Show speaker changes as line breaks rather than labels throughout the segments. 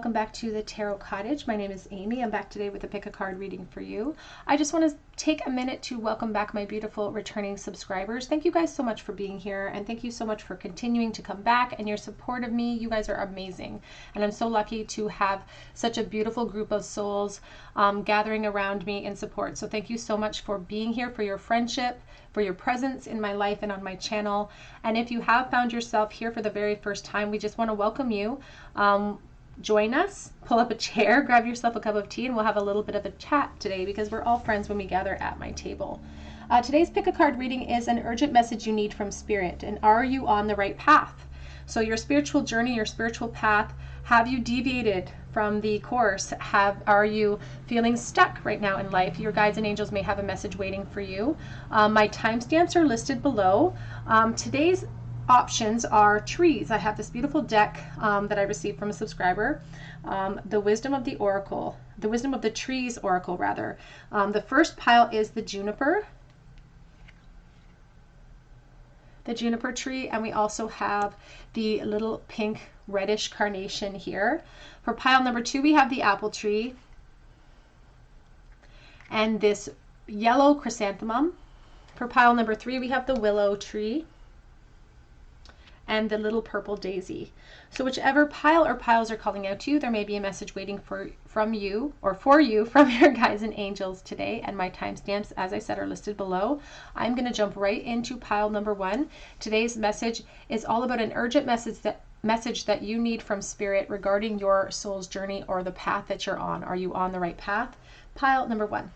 welcome back to the Tarot Cottage. My name is Amy. I'm back today with a pick a card reading for you. I just want to take a minute to welcome back my beautiful returning subscribers. Thank you guys so much for being here, and thank you so much for continuing to come back and your support of me. You guys are amazing, and I'm so lucky to have such a beautiful group of souls gathering around me in support. So thank you so much for being here, for your friendship, for your presence in my life and on my channel. And if you have found yourself here for the very first time, we just want to welcome you. Join us, pull up a chair, grab yourself a cup of tea, and we'll have a little bit of a chat today because we're all friends when we gather at my table. Today's pick a card reading is an urgent message you need from Spirit, and are you on the right path? So your spiritual journey, your spiritual path, have you deviated from the course? Are you feeling stuck right now in life? Your guides and angels may have a message waiting for you. My timestamps are listed below. Today's options are trees. I have this beautiful deck that I received from a subscriber. The Wisdom of the Oracle, the Wisdom of the Trees Oracle rather. The first pile is the juniper tree, and we also have the little pink reddish carnation here. For pile number 2, we have the apple tree and this yellow chrysanthemum. For pile number 3, we have the willow tree and the little purple daisy. So whichever pile or piles are calling out to you, there may be a message waiting from you from your guides and angels today, and my timestamps, as I said, are listed below. I'm going to jump right into pile number 1. Today's message is all about an urgent message that you need from Spirit regarding your soul's journey or the path that you're on. Are you on the right path? Pile number 1.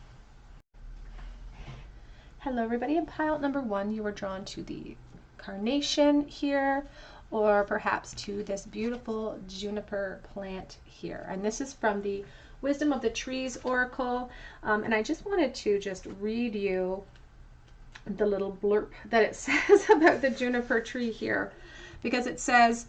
Hello everybody. In pile number 1, you were drawn to the carnation here, or perhaps to this beautiful juniper plant here. And this is from the Wisdom of the Trees Oracle. And I just wanted to read you the little blurb that it says about the juniper tree here, because it says,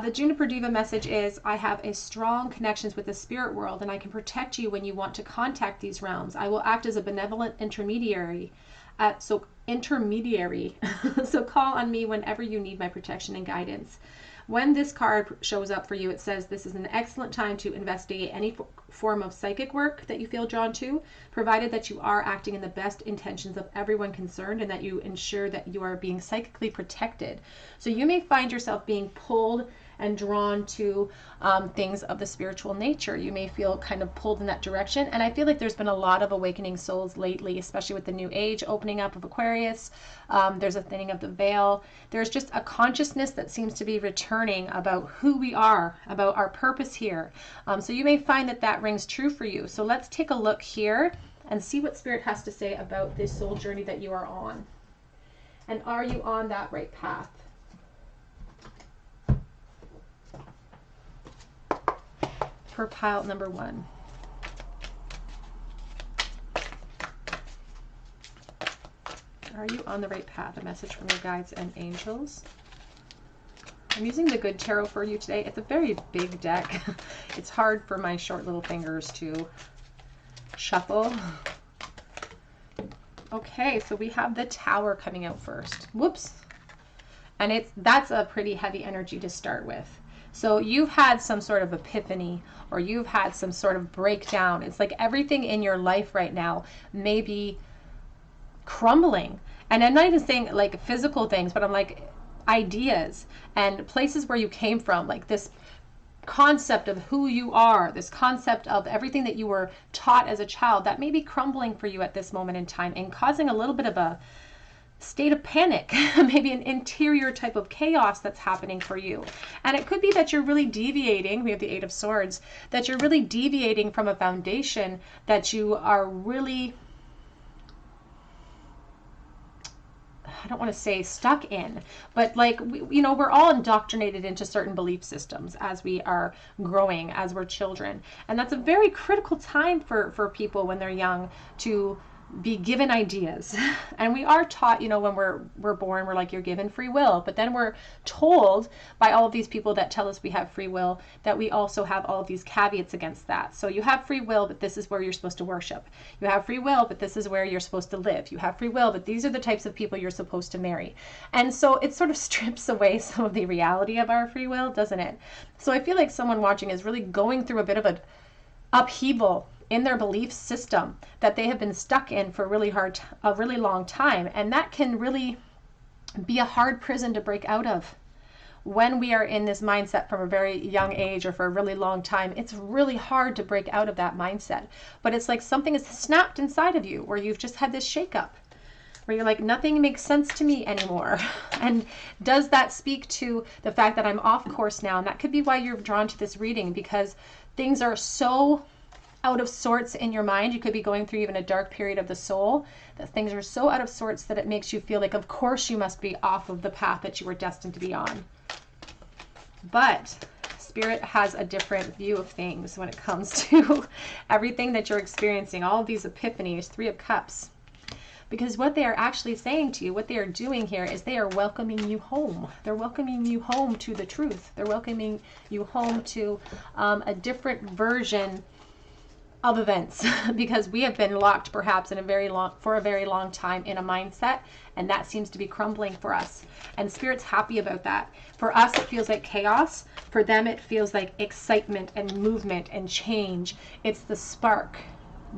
the Juniper Diva message is, I have a strong connections with the spirit world, and I can protect you when you want to contact these realms. I will act as a benevolent intermediary. So call on me whenever you need my protection and guidance. When this card shows up for you, it says this is an excellent time to investigate any form of psychic work that you feel drawn to, provided that you are acting in the best intentions of everyone concerned and that you ensure that you are being psychically protected. So you may find yourself being pulled and drawn to things of the spiritual nature. You may feel kind of pulled in that direction. And I feel like there's been a lot of awakening souls lately, especially with the new age opening up of Aquarius. There's a thinning of the veil. There's just a consciousness that seems to be returning about who we are, about our purpose here. So you may find that that rings true for you. So let's take a look here and see what Spirit has to say about this soul journey that you are on. And are you on that right path? For pile number 1. Are you on the right path? A message from your guides and angels. I'm using the Good Tarot for you today. It's a very big deck. It's hard for my short little fingers to shuffle. Okay, so we have the Tower coming out first. Whoops. And that's a pretty heavy energy to start with. So you've had some sort of epiphany, or you've had some sort of breakdown. It's like everything in your life right now may be crumbling. And I'm not even saying like physical things, but I'm like ideas and places where you came from, like this concept of who you are, this concept of everything that you were taught as a child that may be crumbling for you at this moment in time and causing a little bit of a state of panic, maybe an interior type of chaos that's happening for you. And it could be that you're really deviating. We have the 8 of Swords, that you're really deviating from a foundation that you are really, I don't want to say stuck in, but like, we're all indoctrinated into certain belief systems as we are growing, as we're children. And that's a very critical time for people when they're young to be given ideas. And we are taught, you know, when we're born, we're like, you're given free will. But then we're told by all of these people that tell us we have free will that we also have all of these caveats against that. So you have free will, but this is where you're supposed to worship. You have free will, but this is where you're supposed to live. You have free will, but these are the types of people you're supposed to marry. And so it sort of strips away some of the reality of our free will, doesn't it? So I feel like someone watching is really going through a bit of an upheaval in their belief system that they have been stuck in for a really long time. And that can really be a hard prison to break out of. When we are in this mindset from a very young age or for a really long time, it's really hard to break out of that mindset. But it's like something is snapped inside of you where you've just had this shakeup, where you're like, nothing makes sense to me anymore. And does that speak to the fact that I'm off course now? And that could be why you're drawn to this reading, because things are so out of sorts in your mind. You could be going through even a dark period of the soul, that things are so out of sorts that it makes you feel like, of course you must be off of the path that you were destined to be on. But Spirit has a different view of things when it comes to everything that you're experiencing, all of these epiphanies, 3 of Cups. Because what they are actually saying to you, what they are doing here is they are welcoming you home. They're welcoming you home to the truth. They're welcoming you home to a different version of events, because we have been locked perhaps for a very long time in a mindset, and that seems to be crumbling for us. And Spirit's happy about that. For us, it feels like chaos. For them, it feels like excitement and movement and change. It's the spark.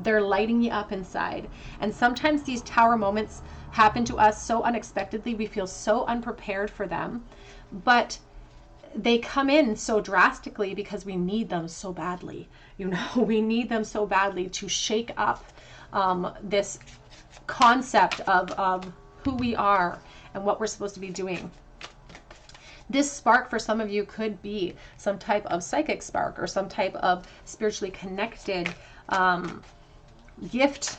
They're lighting you up inside. And sometimes these tower moments happen to us so unexpectedly, we feel so unprepared for them. But they come in so drastically because we need them so badly. You know, we need them so badly to shake up this concept of who we are and what we're supposed to be doing. This spark for some of you could be some type of psychic spark or some type of spiritually connected gift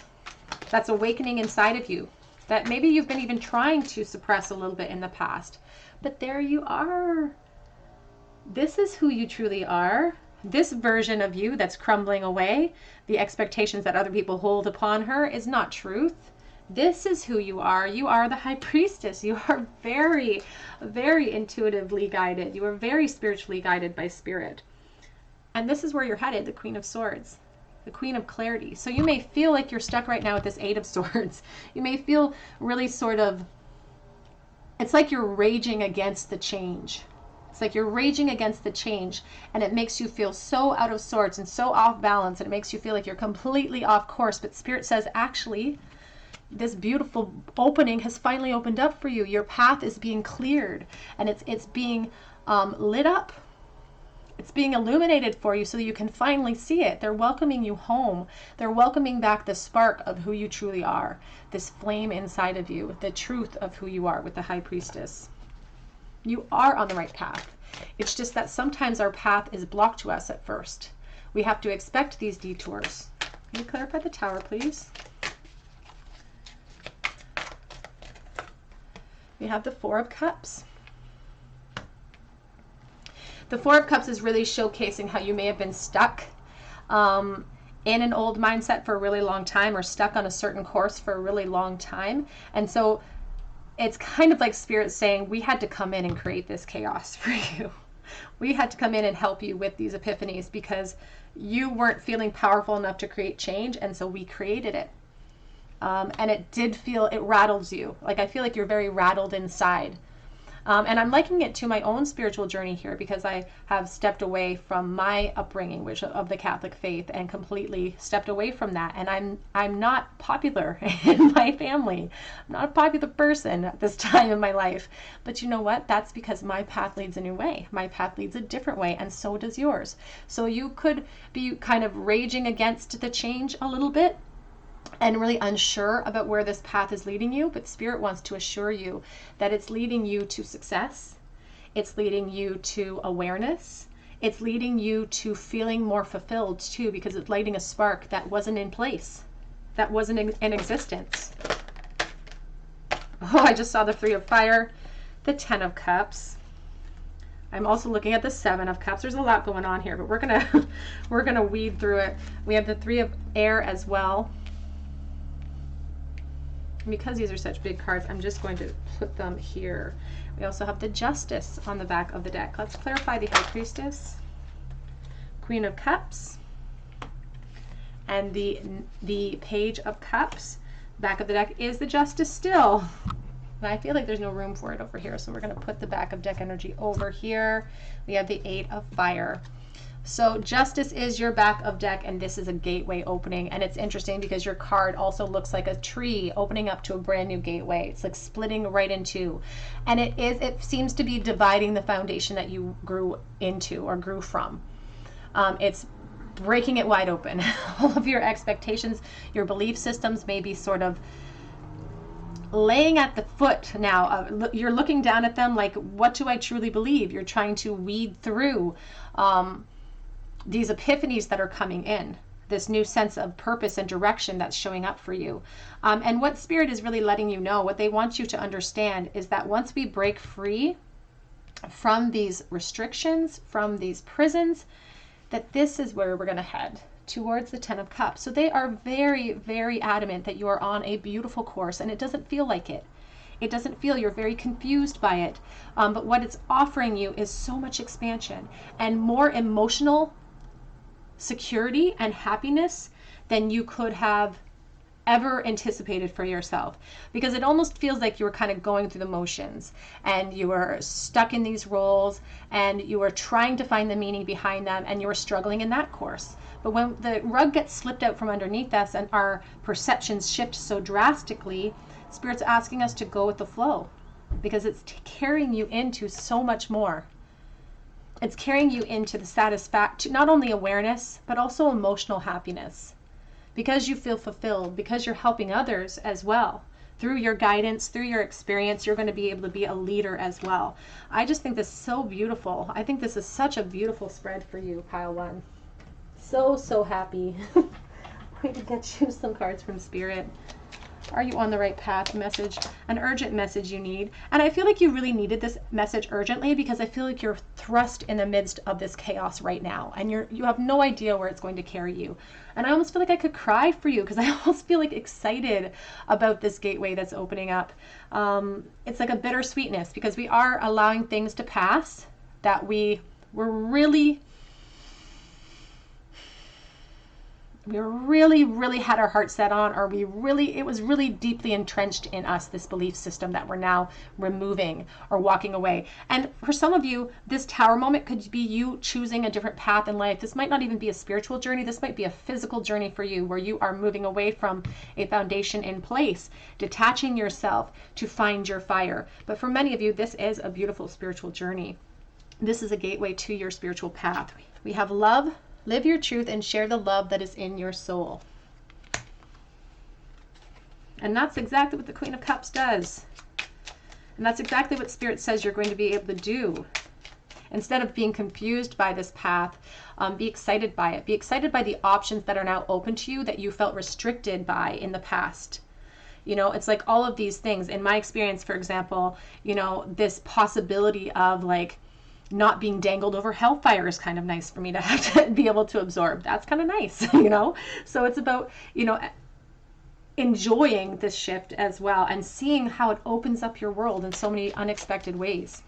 that's awakening inside of you that maybe you've been even trying to suppress a little bit in the past. But there you are. This is who you truly are. This version of you that's crumbling away, the expectations that other people hold upon her, is not truth. This is who you are. You are the High Priestess. You are very, very intuitively guided. You are very spiritually guided by Spirit. And this is where you're headed, the Queen of Swords, the Queen of Clarity. So you may feel like you're stuck right now with this 8 of Swords. You may feel really sort of, it's like you're raging against the change. It's like you're raging against the change, and it makes you feel so out of sorts and so off balance, and it makes you feel like you're completely off course. But Spirit says, actually, this beautiful opening has finally opened up for you. Your path is being cleared, and it's being lit up. It's being illuminated for you so that you can finally see it. They're welcoming you home. They're welcoming back the spark of who you truly are, this flame inside of you, the truth of who you are with the High Priestess. You are on the right path. It's just that sometimes our path is blocked to us at first. We have to expect these detours. Can you clarify the Tower, please? We have the 4 of Cups. The 4 of Cups is really showcasing how you may have been stuck in an old mindset for a really long time, or stuck on a certain course for a really long time. And so it's kind of like Spirit saying, we had to come in and create this chaos for you. We had to come in and help you with these epiphanies because you weren't feeling powerful enough to create change, and so we created it. And it did feel, it rattles you. Like, I feel like you're very rattled inside. And I'm likening it to my own spiritual journey here, because I have stepped away from my upbringing, which of the Catholic faith, and completely stepped away from that. And I'm not popular in my family. I'm not a popular person at this time in my life. But you know what? That's because my path leads a new way. My path leads a different way, and so does yours. So you could be kind of raging against the change a little bit, and really unsure about where this path is leading you, but Spirit wants to assure you that it's leading you to success. It's leading you to awareness. It's leading you to feeling more fulfilled too, because it's lighting a spark that wasn't in place, that wasn't in existence. Oh, I just saw the 3 of Fire, the 10 of Cups. I'm also looking at the 7 of Cups. There's a lot going on here, but we're gonna weed through it. We have the 3 of Air as well. because these are such big cards, I'm just going to put them here. We also have the Justice on the back of the deck. Let's clarify the High Priestess, Queen of Cups, and the Page of Cups. Back of the deck is the Justice still. And I feel like there's no room for it over here, so we're going to put the back of deck energy over here. We have the Eight of Fire. So Justice is your back of deck, and this is a gateway opening. And it's interesting because your card also looks like a tree opening up to a brand new gateway. It's like splitting right in two. And it seems to be dividing the foundation that you grew into or grew from. It's breaking it wide open. All of your expectations, your belief systems may be sort of laying at the foot now. You're looking down at them like, what do I truly believe? You're trying to weed through these epiphanies that are coming in, this new sense of purpose and direction that's showing up for you. And what Spirit is really letting you know, what they want you to understand, is that once we break free from these restrictions, from these prisons, that this is where we're going to head, towards the Ten of Cups. So they are very, very adamant that you are on a beautiful course, and it doesn't feel like it. It doesn't feel, you're very confused by it. But what it's offering you is so much expansion and more emotional security and happiness than you could have ever anticipated for yourself, because it almost feels like you were kind of going through the motions and you were stuck in these roles and you were trying to find the meaning behind them, and you were struggling in that course. But when the rug gets slipped out from underneath us and our perceptions shift so drastically, Spirit's asking us to go with the flow, because it's carrying you into so much more. It's carrying you into the satisfaction, not only awareness, but also emotional happiness. Because you feel fulfilled, because you're helping others as well. Through your guidance, through your experience, you're going to be able to be a leader as well. I just think this is so beautiful. I think this is such a beautiful spread for you, pile one. So, so happy. Going to get you some cards from Spirit. Are you on the right path? Message, an urgent message you need. And I feel like you really needed this message urgently, because I feel like you're thrust in the midst of this chaos right now, and you have no idea where it's going to carry you. And I almost feel like I could cry for you, because I almost feel like excited about this gateway that's opening up. It's like a bittersweetness, because we are allowing things to pass that we really had our heart set on, or it was really deeply entrenched in us, this belief system that we're now removing or walking away. And for some of you, this tower moment could be you choosing a different path in life. This might not even be a spiritual journey. This might be a physical journey for you, where you are moving away from a foundation in place, detaching yourself to find your fire. But for many of you, this is a beautiful spiritual journey. This is a gateway to your spiritual path. We have love. Live your truth and share the love that is in your soul. And that's exactly what the Queen of Cups does. And that's exactly what Spirit says you're going to be able to do. Instead of being confused by this path, be excited by it. Be excited by the options that are now open to you that you felt restricted by in the past. You know, it's like all of these things. In my experience, for example, you know, this possibility of like not being dangled over hellfire is kind of nice for me to have to be able to absorb. That's kind of nice, you know? So it's about, you know, enjoying this shift as well, and seeing how it opens up your world in so many unexpected ways.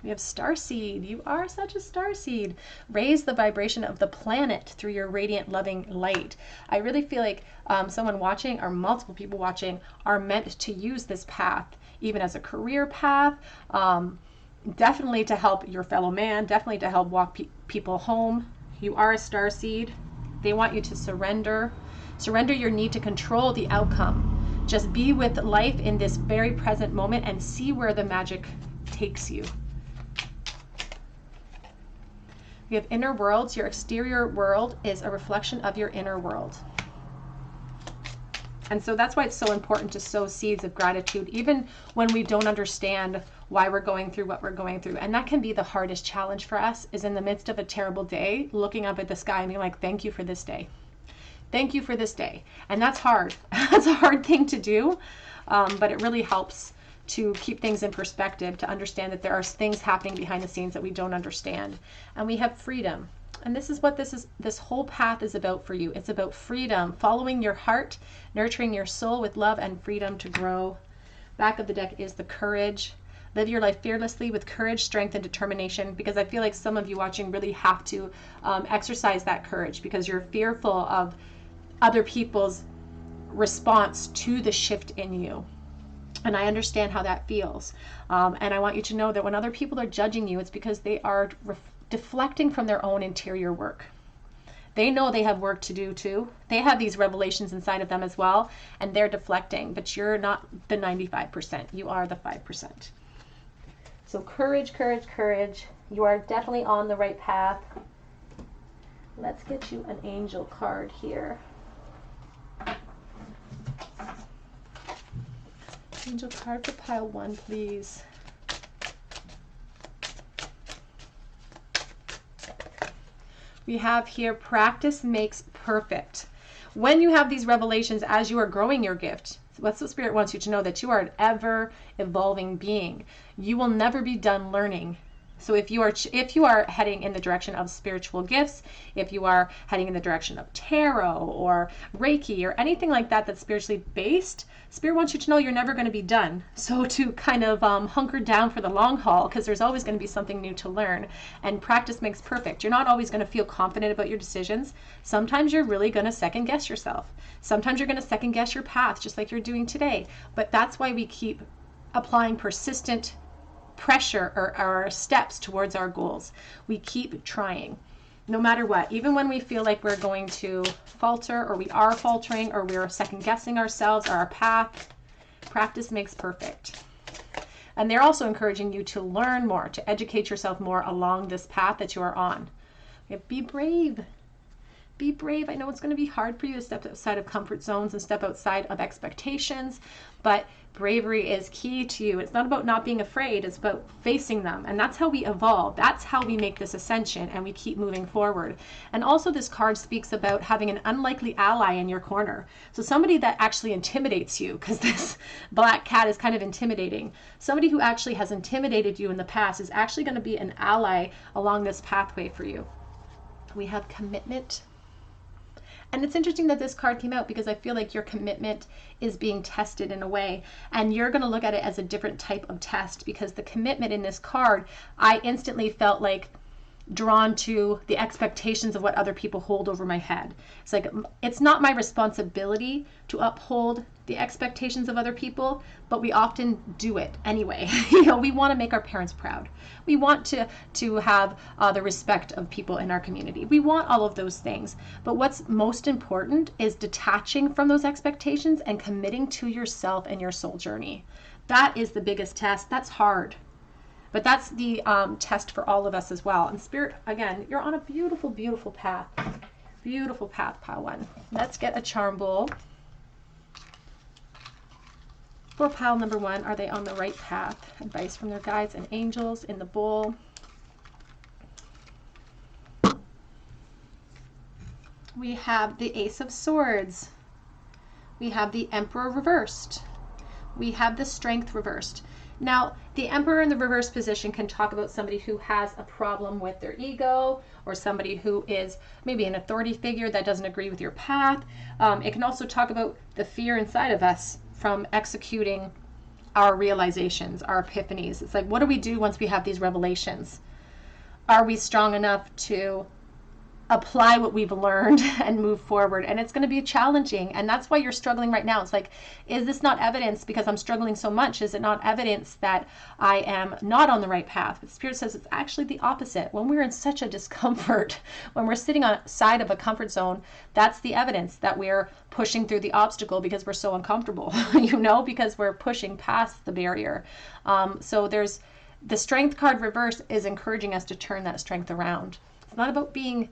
We have Starseed. You are such a starseed. Raise the vibration of the planet through your radiant, loving light. I really feel like someone watching, or multiple people watching, are meant to use this path, even as a career path, definitely to help your fellow man, definitely to help walk people home. You are a starseed. They want you to surrender your need to control the outcome. Just be with life in this very present moment and see where the magic takes you. We have inner worlds. Your exterior world is a reflection of your inner world. And so that's why it's so important to sow seeds of gratitude, even when we don't understand why we're going through what we're going through. And that can be the hardest challenge for us, is in the midst of a terrible day, looking up at the sky and being like, thank you for this day. Thank you for this day. And that's hard. That's a hard thing to do, but it really helps to keep things in perspective, to understand that there are things happening behind the scenes that we don't understand. And we have freedom. And this is what this whole path is about for you. It's about freedom, following your heart, nurturing your soul with love and freedom to grow. Back of the deck is the courage. Live your life fearlessly with courage, strength, and determination, because I feel like some of you watching really have to exercise that courage because you're fearful of other people's response to the shift in you. And I understand how that feels. And I want you to know that when other people are judging you, it's because they are deflecting from their own interior work. They know they have work to do too. They have these revelations inside of them as well, and they're deflecting, but you're not the 95%. You are the 5%. So courage, courage, courage. You are definitely on the right path. Let's get you an angel card here. Angel card for pile 1, please. We have here, practice makes perfect. When you have these revelations as you are growing your gift, what the Spirit wants you to know, that you are an ever evolving being. You will never be done learning. So if you are heading in the direction of spiritual gifts, if you are heading in the direction of tarot or Reiki or anything like that that's spiritually based, Spirit wants you to know you're never going to be done. So to kind of hunker down for the long haul, because there's always going to be something new to learn. And practice makes perfect. You're not always going to feel confident about your decisions. Sometimes you're really going to second guess yourself. Sometimes you're going to second guess your path, just like you're doing today. But that's why we keep applying persistent pressure or our steps towards our goals. We keep trying no matter what, even when we feel like we're going to falter, or we are faltering, or we're second guessing ourselves or our path. Practice makes perfect. And they're also encouraging you to learn more, to educate yourself more along this path that you are on. Be brave. Be brave. I know it's going to be hard for you to step outside of comfort zones and step outside of expectations, but bravery is key to you. It's not about not being afraid, it's about facing them. And that's how we evolve. That's how we make this ascension and we keep moving forward. And also this card speaks about having an unlikely ally in your corner. So somebody that actually intimidates you, because this black cat is kind of intimidating. Somebody who actually has intimidated you in the past is actually going to be an ally along this pathway for you. We have commitment. And it's interesting that this card came out because I feel like your commitment is being tested in a way, and you're going to look at it as a different type of test, because the commitment in this card, I instantly felt like drawn to the expectations of what other people hold over my head. It's like, it's not my responsibility to uphold the expectations of other people, but we often do it anyway. We want to make our parents proud. We want to have the respect of people in our community. We want all of those things. But what's most important is detaching from those expectations and committing to yourself and your soul journey. That is the biggest test. That's hard. But that's the test for all of us as well. And Spirit, again, you're on a beautiful, beautiful path. Beautiful path, pile 1. Let's get a charm bowl. For pile number 1, are they on the right path? Advice from their guides and angels in the bowl. We have the Ace of Swords. We have the Emperor reversed. We have the Strength reversed. Now, the Emperor in the reverse position can talk about somebody who has a problem with their ego, or somebody who is maybe an authority figure that doesn't agree with your path. It can also talk about the fear inside of us from executing our realizations, our epiphanies. It's like, what do we do once we have these revelations? Are we strong enough to apply what we've learned and move forward? And it's going to be challenging, and that's why you're struggling right now. It's like, is this not evidence, because I'm struggling so much, is it not evidence that I am not on the right path? But Spirit says it's actually the opposite. When we're in such a discomfort, when we're sitting on the side of a comfort zone, that's the evidence that we're pushing through the obstacle, because we're so uncomfortable, because we're pushing past the barrier. So there's the Strength card reverse is encouraging us to turn that strength around. It's not about being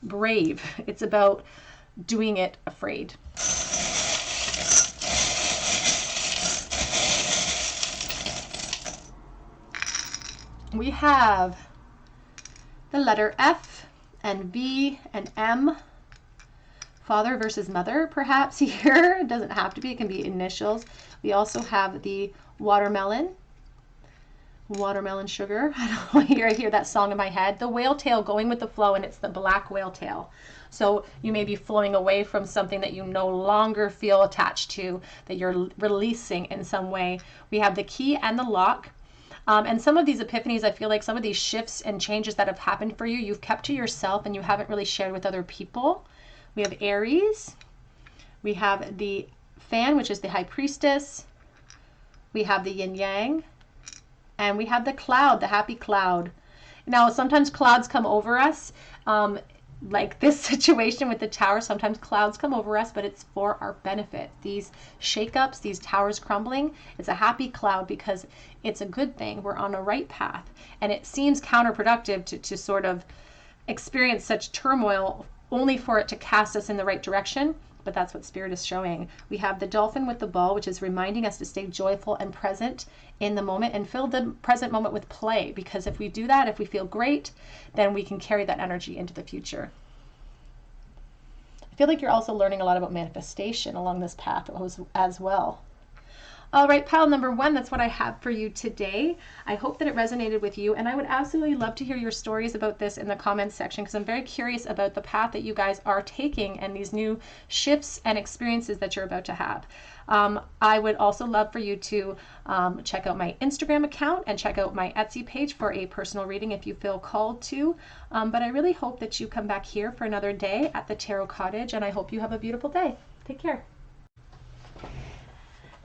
brave. It's about doing it afraid. We have the letter F and B and M. Father versus mother, perhaps here. It doesn't have to be. It can be initials. We also have the watermelon. watermelon sugar. I don't know, I hear that song in my head. The whale tail, going with the flow, and it's the black whale tail. So you may be flowing away from something that you no longer feel attached to, that you're releasing in some way. We have the key and the lock. And some of these epiphanies, I feel like some of these shifts and changes that have happened for you, you've kept to yourself and you haven't really shared with other people. We have Aries. We have the fan, which is the high priestess. We have the yin yang. And we have the cloud, the happy cloud. Now, sometimes clouds come over us. Like this situation with the tower, sometimes clouds come over us, but it's for our benefit. These shakeups, these towers crumbling, it's a happy cloud because it's a good thing. We're on a right path. And it seems counterproductive to sort of experience such turmoil only for it to cast us in the right direction. But that's what Spirit is showing. We have the dolphin with the ball, which is reminding us to stay joyful and present in the moment and fill the present moment with play. Because if we do that, if we feel great, then we can carry that energy into the future. I feel like you're also learning a lot about manifestation along this path as well. All right, pile number 1, that's what I have for you today. I hope that it resonated with you, and I would absolutely love to hear your stories about this in the comments section because I'm very curious about the path that you guys are taking and these new shifts and experiences that you're about to have. I would also love for you to check out my Instagram account and check out my Etsy page for a personal reading if you feel called to. But I really hope that you come back here for another day at the Tarot Cottage, and I hope you have a beautiful day. Take care.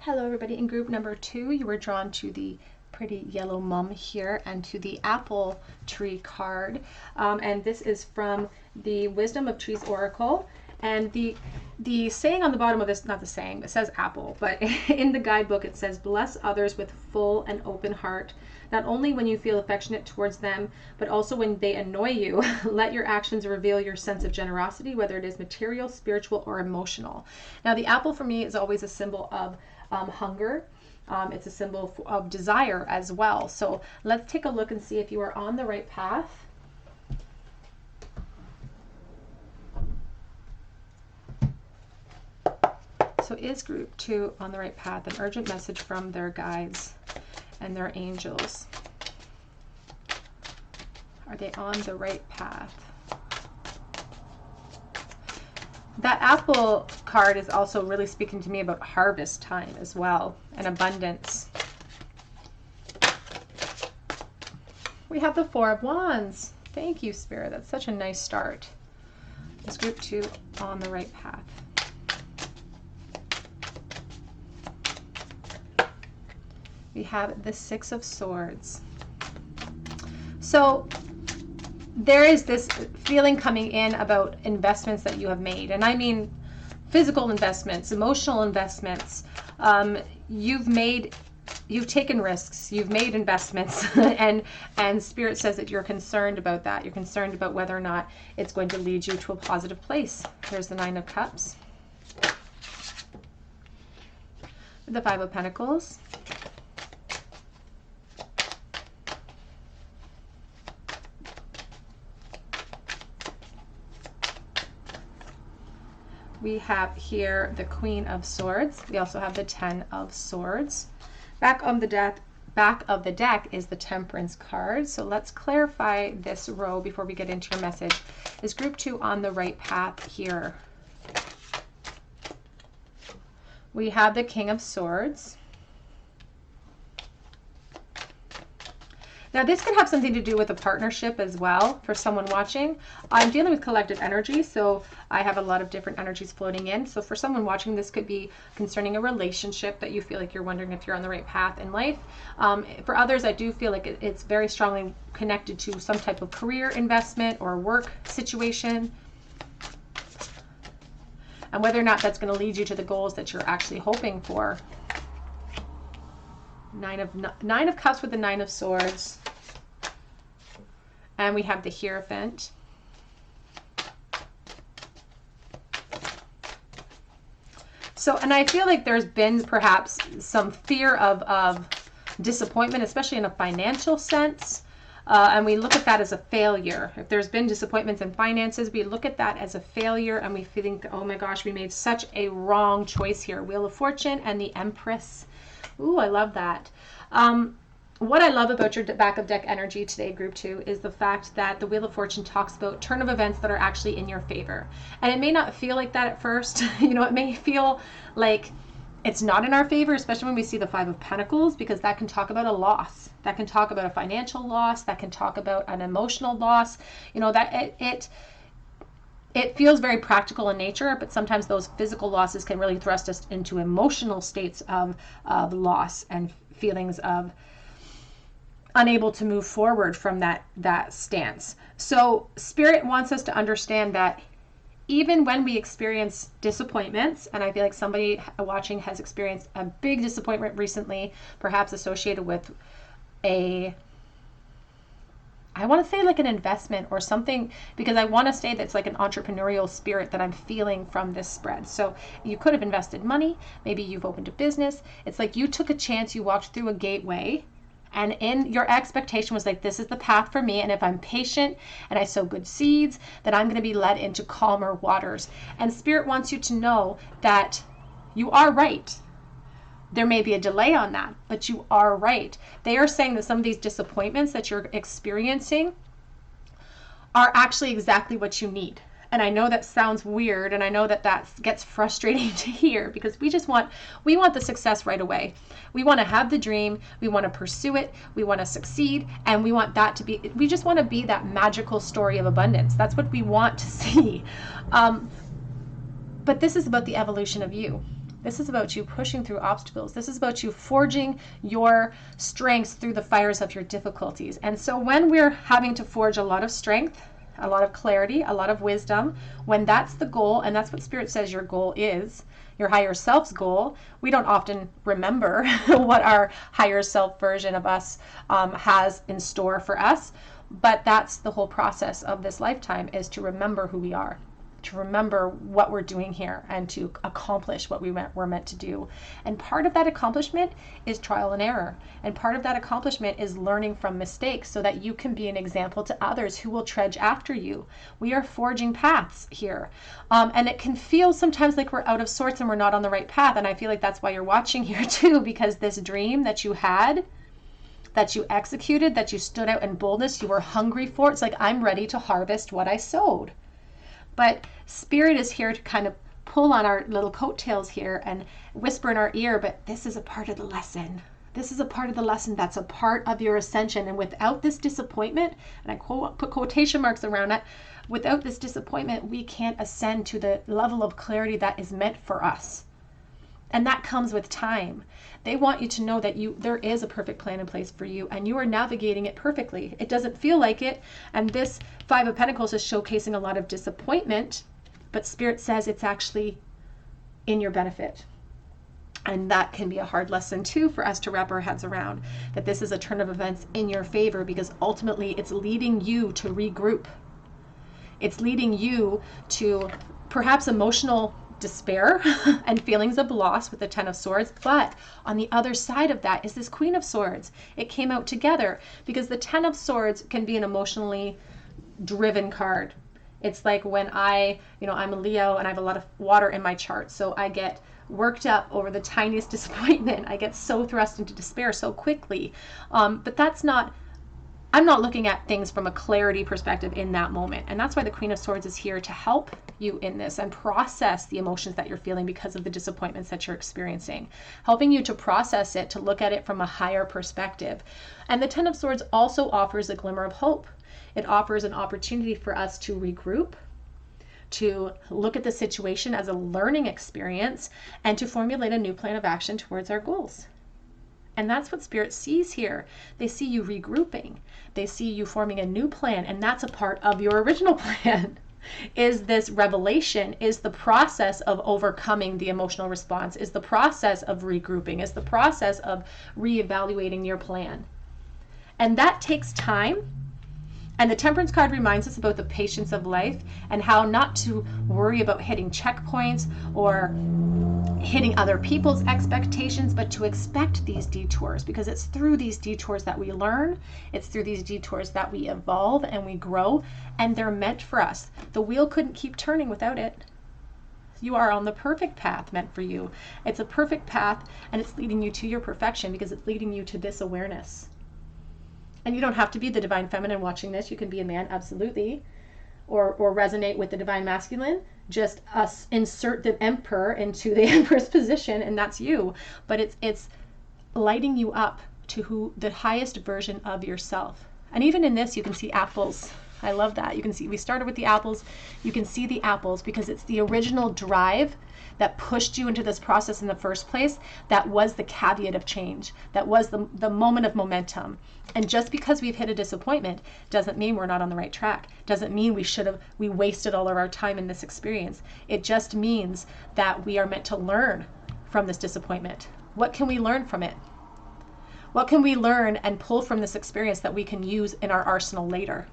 Hello everybody. In group number 2, you were drawn to the pretty yellow mum here and to the apple tree card. And this is from the Wisdom of Trees Oracle. And the saying on the bottom of this, not the saying, it says apple, but in the guidebook it says, bless others with full and open heart. Not only when you feel affectionate towards them, but also when they annoy you. Let your actions reveal your sense of generosity, whether it is material, spiritual, or emotional. Now the apple for me is always a symbol of hunger. It's a symbol of desire as well. So let's take a look and see if you are on the right path. So is group 2 on the right path? An urgent message from their guides and their angels. Are they on the right path? That apple card is also really speaking to me about harvest time as well and abundance. We have the 4 of Wands. Thank you, Spirit. That's such a nice start. Is group 2 on the right path? We have the 6 of Swords. So there is this feeling coming in about investments that you have made. And I mean physical investments, emotional investments. You've taken risks, you've made investments, and Spirit says that you're concerned about that. You're concerned about whether or not it's going to lead you to a positive place. There's the 9 of Cups. The 5 of Pentacles. We have here the Queen of Swords. We also have the 10 of Swords. Back of the deck is the Temperance card. So let's clarify this row before we get into your message. Is group 2 on the right path here? We have the King of Swords. Now this could have something to do with a partnership as well for someone watching. I'm dealing with collective energy, so I have a lot of different energies floating in. So for someone watching, this could be concerning a relationship that you feel like you're wondering if you're on the right path in life. For others, I do feel like it's very strongly connected to some type of career investment or work situation. And whether or not that's going to lead you to the goals that you're actually hoping for. Nine of Cups with the 9 of Swords. And we have the Hierophant. So, and I feel like there's been perhaps some fear of disappointment, especially in a financial sense. And we look at that as a failure. If there's been disappointments in finances, we look at that as a failure and we think, oh my gosh, we made such a wrong choice here. Wheel of Fortune and the Empress. Ooh, I love that. what I love about your back of deck energy today, group 2, is the fact that the Wheel of Fortune talks about turn of events that are actually in your favor. And it may not feel like that at first. You know, it may feel like it's not in our favor, especially when we see the Five of Pentacles, because that can talk about a loss. That can talk about a financial loss. That can talk about an emotional loss. You know, that it feels very practical in nature, but sometimes those physical losses can really thrust us into emotional states of loss and feelings of unable to move forward from that stance. So Spirit wants us to understand that even when we experience disappointments, and I feel like somebody watching has experienced a big disappointment recently, perhaps associated with I want to say like an investment or something, because I want to say that's like an entrepreneurial spirit that I'm feeling from this spread. So you could have invested money. Maybe you've opened a business. It's like you took a chance, you walked through a gateway, and in your expectation was like, this is the path for me. And if I'm patient and I sow good seeds, then I'm going to be led into calmer waters. And Spirit wants you to know that you are right. There may be a delay on that, but you are right. They are saying that some of these disappointments that you're experiencing are actually exactly what you need. And I know that sounds weird, and I know that gets frustrating to hear, because we want the success right away. We want to have the dream, we want to pursue it, we want to succeed, and we just want to be that magical story of abundance. That's what we want to see. But this is about the evolution of you. This is about you pushing through obstacles. This is about you forging your strengths through the fires of your difficulties. And so when we're having to forge a lot of strength, a lot of clarity, a lot of wisdom, when that's the goal, and that's what Spirit says your goal is, your higher self's goal, we don't often remember what our higher self version of us has in store for us. But that's the whole process of this lifetime, is to remember who we are, to remember what we're doing here, and to accomplish what we're meant to do. And part of that accomplishment is trial and error. And part of that accomplishment is learning from mistakes so that you can be an example to others who will trudge after you. We are forging paths here. And it can feel sometimes like we're out of sorts and we're not on the right path. And I feel like that's why you're watching here too, because this dream that you had, that you executed, that you stood out in boldness, you were hungry for, it's like, I'm ready to harvest what I sowed. But Spirit is here to kind of pull on our little coattails here and whisper in our ear, but this is a part of the lesson. This is a part of the lesson that's a part of your ascension. And without this disappointment, and I put quotation marks around it, without this disappointment, we can't ascend to the level of clarity that is meant for us. And that comes with time. They want you to know that there is a perfect plan in place for you, and you are navigating it perfectly. It doesn't feel like it, and this Five of Pentacles is showcasing a lot of disappointment, but Spirit says it's actually in your benefit. And that can be a hard lesson too for us to wrap our heads around, that this is a turn of events in your favor, because ultimately it's leading you to regroup. It's leading you to perhaps emotional despair and feelings of loss with the Ten of Swords. But on the other side of that is this Queen of Swords. It came out together, because the Ten of Swords can be an emotionally driven card. It's like when I'm a Leo and I have a lot of water in my chart, so I get worked up over the tiniest disappointment. I get so thrust into despair so quickly. But I'm not looking at things from a clarity perspective in that moment. And that's why the Queen of Swords is here to help you in this and process the emotions that you're feeling because of the disappointments that you're experiencing, helping you to process it, to look at it from a higher perspective. And the Ten of Swords also offers a glimmer of hope. It offers an opportunity for us to regroup, to look at the situation as a learning experience, and to formulate a new plan of action towards our goals. And that's what Spirit sees here. They see you regrouping. They see you forming a new plan, and that's a part of your original plan. Is this revelation, is the process of overcoming the emotional response, is the process of regrouping, is the process of reevaluating your plan. And that takes time. And the Temperance card reminds us about the patience of life and how not to worry about hitting checkpoints or hitting other people's expectations, but to expect these detours, because it's through these detours that we learn. It's through these detours that we evolve and we grow, and they're meant for us. The wheel couldn't keep turning without it. You are on the perfect path meant for you. It's a perfect path, and it's leading you to your perfection because it's leading you to this awareness. And you don't have to be the divine feminine watching this. You can be a man, absolutely. Or resonate with the divine masculine. Just us insert the emperor into the empress position, and that's you. But it's lighting you up to the highest version of yourself. And even in this, you can see apples. I love that. You can see, we started with the apples. You can see the apples because it's the original drive that pushed you into this process in the first place. That was the caveat of change. That was the moment of momentum. And just because we've hit a disappointment doesn't mean we're not on the right track. Doesn't mean we wasted all of our time in this experience. It just means that we are meant to learn from this disappointment. What can we learn from it? What can we learn and pull from this experience that we can use in our arsenal later?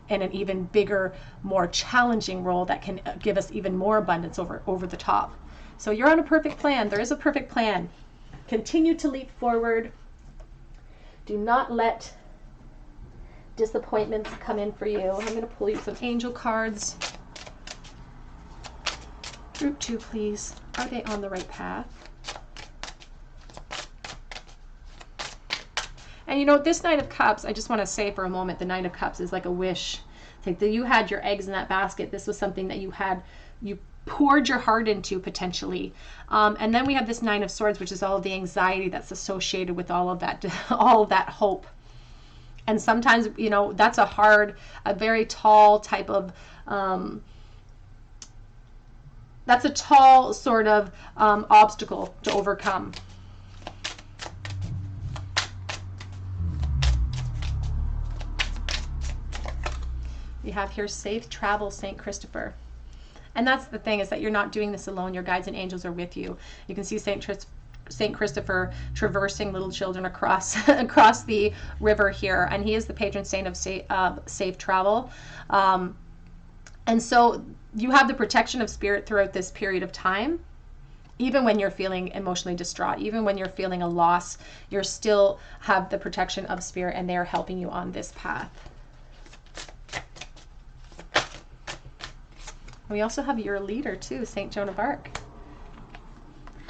In an even bigger, more challenging role that can give us even more abundance over the top. So you're on a perfect plan. There is a perfect plan. Continue to leap forward. Do not let disappointments come in for you. I'm going to pull you some angel cards. Group 2, please. Are they on the right path? And you know, this Nine of Cups, I just want to say for a moment, the Nine of Cups is like a wish. It's like that you had your eggs in that basket. This was something that you poured your heart into potentially. And then we have this Nine of Swords, which is all of the anxiety that's associated with all of that hope. And sometimes, you know, that's a very tall type of, that's a tall sort of obstacle to overcome. We have here safe travel, St. Christopher. And that's the thing, is that you're not doing this alone. Your guides and angels are with you. You can see St. Christopher traversing little children across the river here. And he is the patron saint of safe travel. And so you have the protection of spirit throughout this period of time. Even when you're feeling emotionally distraught, even when you're feeling a loss, you still have the protection of spirit, and they are helping you on this path. We also have your leader too, St. Joan of Arc.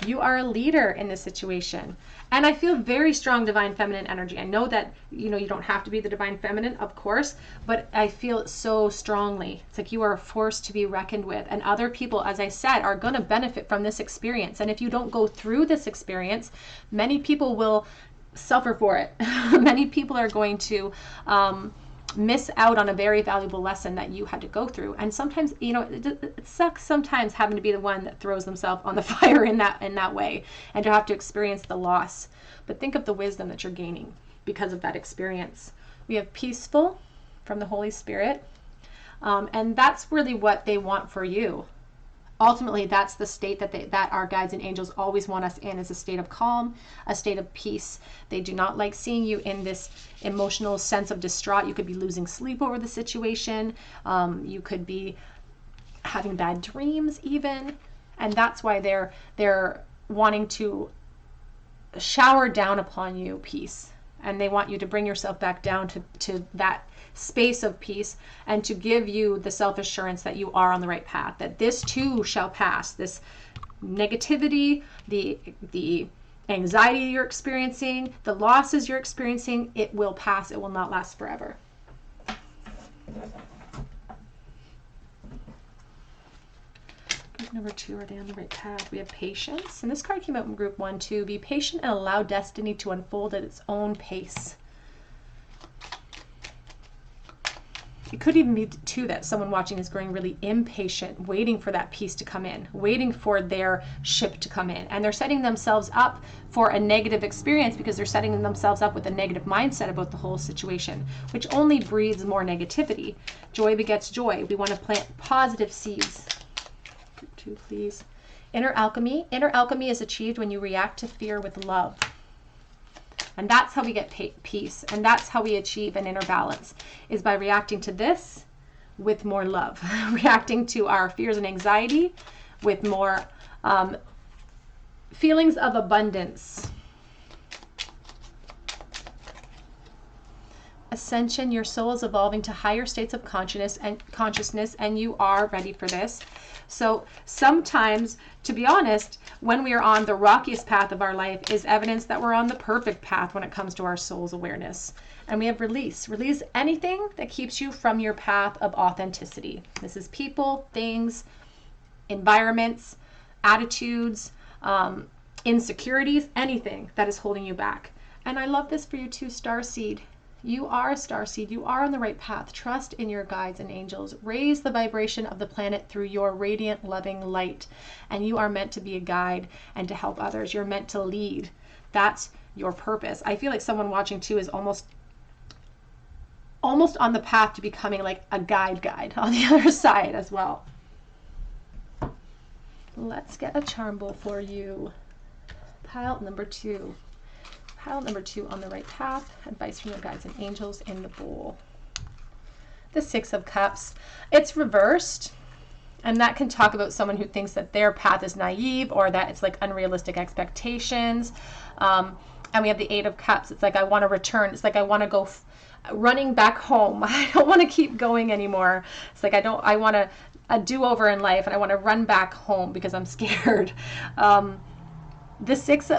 You are a leader in this situation. And I feel very strong divine feminine energy. I know that, you know, you don't have to be the divine feminine, of course, but I feel it so strongly. It's like you are a force to be reckoned with. And other people, as I said, are going to benefit from this experience. And if you don't go through this experience, many people will suffer for it. Many people are going to miss out on a very valuable lesson that you had to go through. And sometimes, you know, it sucks sometimes having to be the one that throws themselves on the fire in that way, and to have to experience the loss. But think of the wisdom that you're gaining because of that experience. We have peaceful from the Holy Spirit. And that's really what they want for you. Ultimately, that's the state that our guides and angels always want us in, is a state of calm, a state of peace. They do not like seeing you in this emotional sense of distraught. You could be losing sleep over the situation. You could be having bad dreams even. And that's why they're wanting to shower down upon you peace. And they want you to bring yourself back down to that space of peace, and to give you the self-assurance that you are on the right path, that this too shall pass. This negativity, the anxiety you're experiencing, the losses you're experiencing, it will pass. It will not last forever. Group number 2, are they on the right path? We have patience. And this card came out in group 1 too. Be patient and allow destiny to unfold at its own pace. It could even be too that someone watching is growing really impatient, waiting for that peace to come in, waiting for their ship to come in. And they're setting themselves up for a negative experience because they're setting themselves up with a negative mindset about the whole situation, which only breeds more negativity. Joy begets joy. We want to plant positive seeds. Group 2, please. Inner alchemy. Inner alchemy is achieved when you react to fear with love. And that's how we get peace. And that's how we achieve an inner balance, is by reacting to this with more love. Reacting to our fears and anxiety with more feelings of abundance. Ascension, your soul is evolving to higher states of consciousness, and you are ready for this. So sometimes, to be honest, when we are on the rockiest path of our life is evidence that we're on the perfect path when it comes to our soul's awareness. And we have release. Release anything that keeps you from your path of authenticity. This is people, things, environments, attitudes, insecurities, anything that is holding you back. And I love this for you too, Starseed. You are a starseed. You are on the right path. Trust in your guides and angels. Raise the vibration of the planet through your radiant, loving light. And you are meant to be a guide and to help others. You're meant to lead. That's your purpose. I feel like someone watching too is almost on the path to becoming like a guide on the other side as well. Let's get a charm bowl for you. Pile number 2. Pile number 2 on the right path. Advice from your guides and angels in the bowl. The 6 of Cups. It's reversed. And that can talk about someone who thinks that their path is naive or that it's like unrealistic expectations. And we have the 8 of Cups. It's like I want to return. It's like I want to go running back home. I don't want to keep going anymore. It's like I want a do-over in life and I want to run back home because I'm scared. The 6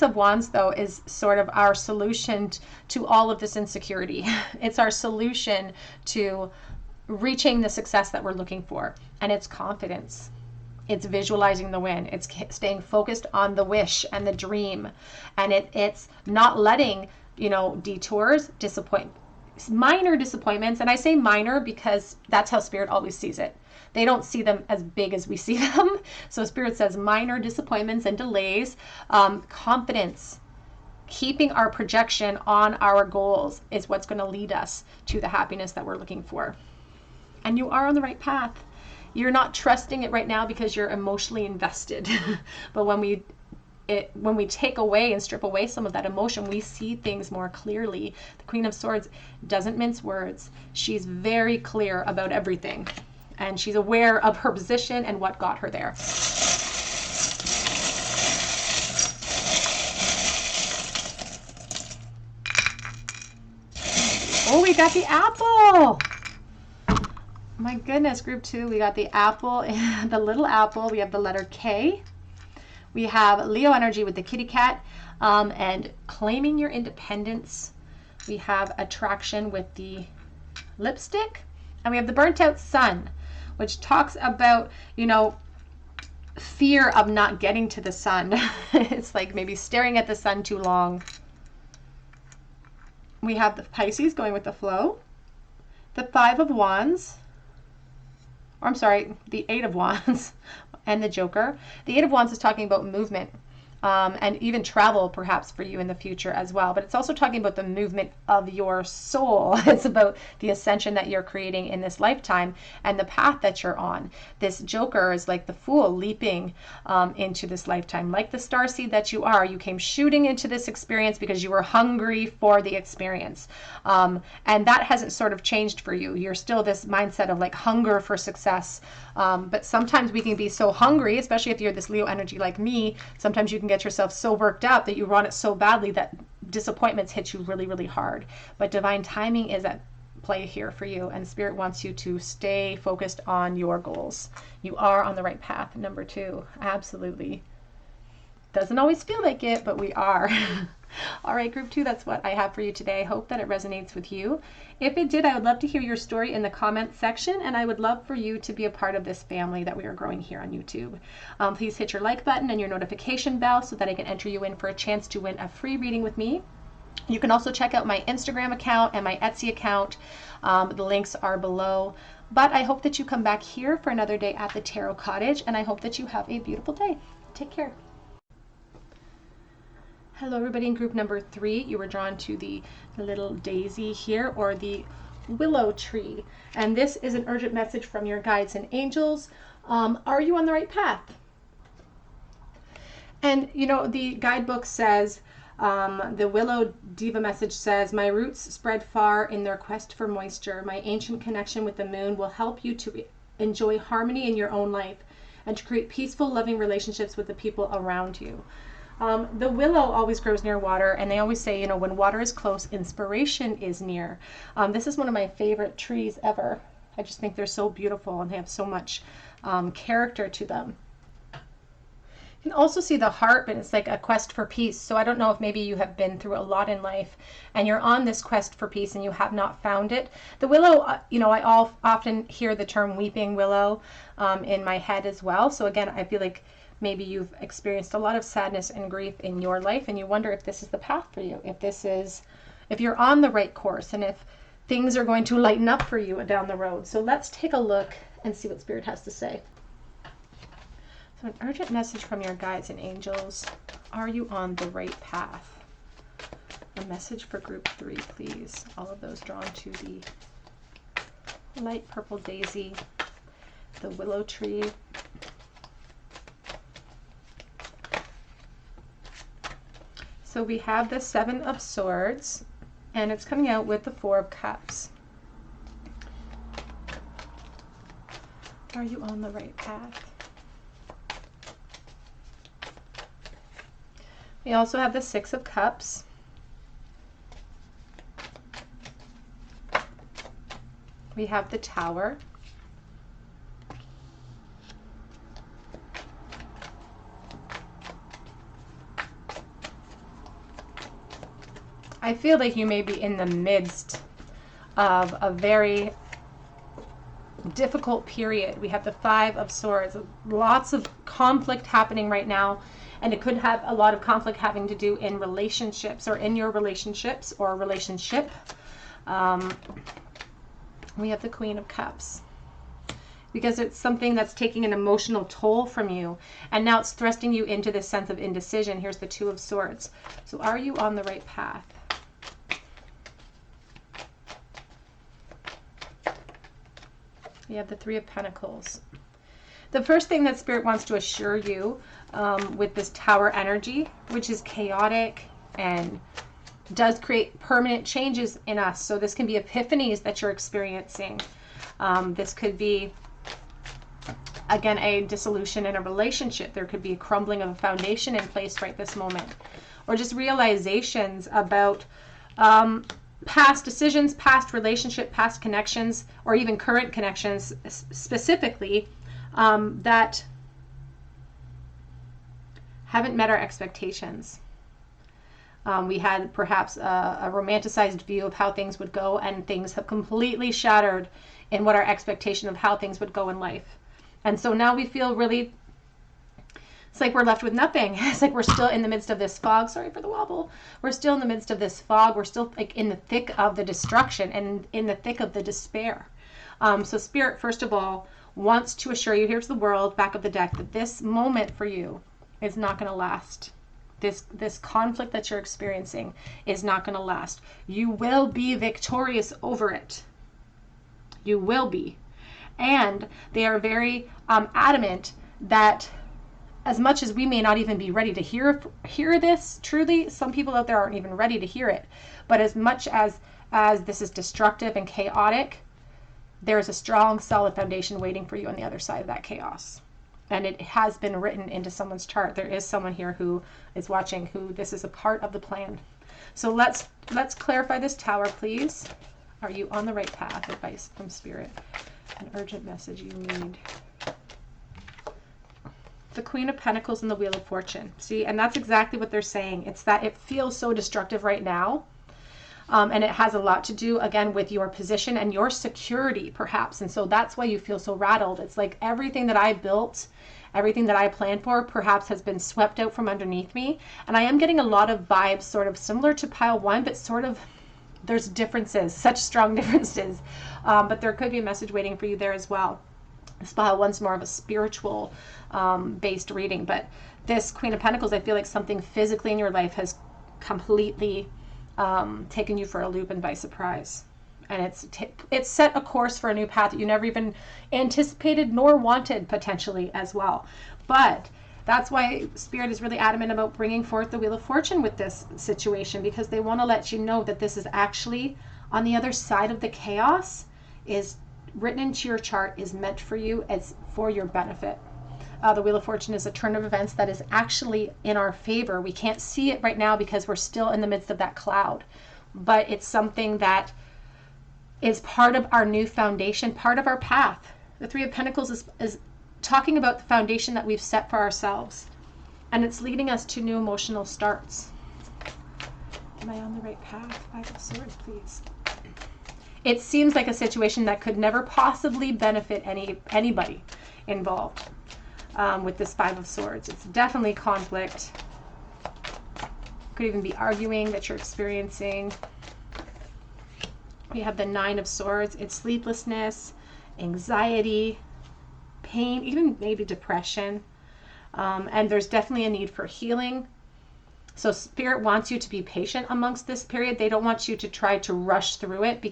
of Wands, though, is sort of our solution to all of this insecurity. It's our solution to reaching the success that we're looking for. And it's confidence. It's visualizing the win. It's staying focused on the wish and the dream. And it's not letting, detours, minor disappointments. And I say minor because that's how Spirit always sees it. They don't see them as big as we see them. So Spirit says minor disappointments and delays, confidence, keeping our projection on our goals is what's going to lead us to the happiness that we're looking for. And you are on the right path. You're not trusting it right now because you're emotionally invested. But when we take away and strip away some of that emotion, we see things more clearly. The Queen of Swords doesn't mince words. She's very clear about everything. And she's aware of her position and what got her there. Oh, we got the apple. My goodness, group 2, we got the apple, the little apple. We have the letter K. We have Leo energy with the kitty cat and claiming your independence. We have attraction with the lipstick. And we have the burnt out sun, which talks about, fear of not getting to the sun. It's like maybe staring at the sun too long. We have the Pisces going with the flow. The 5 of Wands. Or I'm sorry, the 8 of Wands and the Joker. The 8 of Wands is talking about movement. And even travel perhaps for you in the future as well. But it's also talking about the movement of your soul. It's about the ascension that you're creating in this lifetime and the path that you're on. This Joker is like the Fool leaping into this lifetime. Like the starseed that you are, you came shooting into this experience because you were hungry for the experience. And that hasn't sort of changed for you. You're still this mindset of like hunger for success. But sometimes we can be so hungry, especially if you're this Leo energy like me, sometimes you can get yourself so worked up that you want it so badly that disappointments hit you really, really hard. But divine timing is at play here for you, and Spirit wants you to stay focused on your goals. You are on the right path. Number 2, absolutely. Doesn't always feel like it, but we are. All right, group 2, that's what I have for you today. I hope that it resonates with you. If it did, I would love to hear your story in the comments section, and I would love for you to be a part of this family that we are growing here on YouTube. Please hit your like button and your notification bell so that I can enter you in for a chance to win a free reading with me. You can also check out my Instagram account and my Etsy account. The links are below. But I hope that you come back here for another day at the Tarot Cottage, and I hope that you have a beautiful day. Take care. Hello everybody in group number 3. You were drawn to the little daisy here, or the willow tree. And this is an urgent message from your guides and angels. Are you on the right path? And the guidebook says, the Willow Diva message says, my roots spread far in their quest for moisture. My ancient connection with the moon will help you to enjoy harmony in your own life and to create peaceful, loving relationships with the people around you. The willow always grows near water, and they always say, when water is close, inspiration is near. This is one of my favorite trees ever. I just think they're so beautiful, and they have so much character to them. You can also see the harp, and it's like a quest for peace. So I don't know if maybe you have been through a lot in life and you're on this quest for peace and you have not found it. The willow, you know, I often hear the term weeping willow in my head as well. So again, I feel like maybe you've experienced a lot of sadness and grief in your life and you wonder if this is the path for you, if you're on the right course and if things are going to lighten up for you down the road. So let's take a look and see what Spirit has to say. So an urgent message from your guides and angels. Are you on the right path? A message for group 3, please. All of those drawn to the light purple daisy, the willow tree, so we have the 7 of Swords, and it's coming out with the 4 of Cups. Are you on the right path? We also have the 6 of Cups. We have the Tower. I feel like you may be in the midst of a very difficult period. We have the 5 of Swords, lots of conflict happening right now, and it could have a lot of conflict having to do in relationships or in your relationships or relationship. We have the Queen of Cups, because it's something that's taking an emotional toll from you, and now it's thrusting you into this sense of indecision. Here's the 2 of Swords. So are you on the right path? We have the 3 of Pentacles. The first thing that Spirit wants to assure you with this Tower energy, which is chaotic and does create permanent changes in us. So this can be epiphanies that you're experiencing. This could be, again, a dissolution in a relationship. There could be a crumbling of a foundation in place right this moment. Or just realizations about past decisions, past relationship, past connections, or even current connections specifically that haven't met our expectations. We had perhaps a romanticized view of how things would go, and things have completely shattered in what our expectation of how things would go in life. And so now we feel really, it's like we're left with nothing. It's like we're still in the midst of this fog. Sorry for the wobble. We're still in the midst of this fog. We're still like in the thick of the destruction and in the thick of the despair. So Spirit, first of all, wants to assure you, here's the World, back of the deck, that this moment for you is not going to last. This conflict that you're experiencing is not going to last. You will be victorious over it. You will be. And they are very adamant that as much as we may not even be ready to hear this, truly, some people out there aren't even ready to hear it. But as much as this is destructive and chaotic, there's a strong, solid foundation waiting for you on the other side of that chaos. And it has been written into someone's chart. There is someone here who is watching who this is a part of the plan. So let's clarify this Tower, please. Are you on the right path? Advice from Spirit. An urgent message you need. The Queen of Pentacles and the Wheel of Fortune. See, and that's exactly what they're saying. It's that it feels so destructive right now. And it has a lot to do, again, with your position and your security, perhaps. And so that's why you feel so rattled. It's like everything that I built, everything that I planned for, perhaps has been swept out from underneath me. And I am getting a lot of vibes sort of similar to pile 1, but sort of there's differences, such strong differences. But there could be a message waiting for you there as well. This pile 1's more of a spiritual based reading. But this Queen of Pentacles, I feel like something physically in your life has completely taken you for a loop and by surprise, and it's set a course for a new path that you never even anticipated nor wanted, potentially as well. But that's why Spirit is really adamant about bringing forth the Wheel of Fortune with this situation, because they want to let you know that this is actually on the other side of the chaos, is written into your chart, is meant for you, as for your benefit. The Wheel of Fortune is a turn of events that is actually in our favor. We can't see it right now because we're still in the midst of that cloud, but it's something that is part of our new foundation, part of our path. The 3 of Pentacles is talking about the foundation that we've set for ourselves. And it's leading us to new emotional starts. Am I on the right path? Five of Swords, please. It seems like a situation that could never possibly benefit anybody involved with this Five of Swords. It's definitely conflict. Could even be arguing that you're experiencing. We have the Nine of Swords. It's sleeplessness, anxiety, pain, even maybe depression. And there's definitely a need for healing. So Spirit wants you to be patient amongst this period. They don't want you to try to rush through it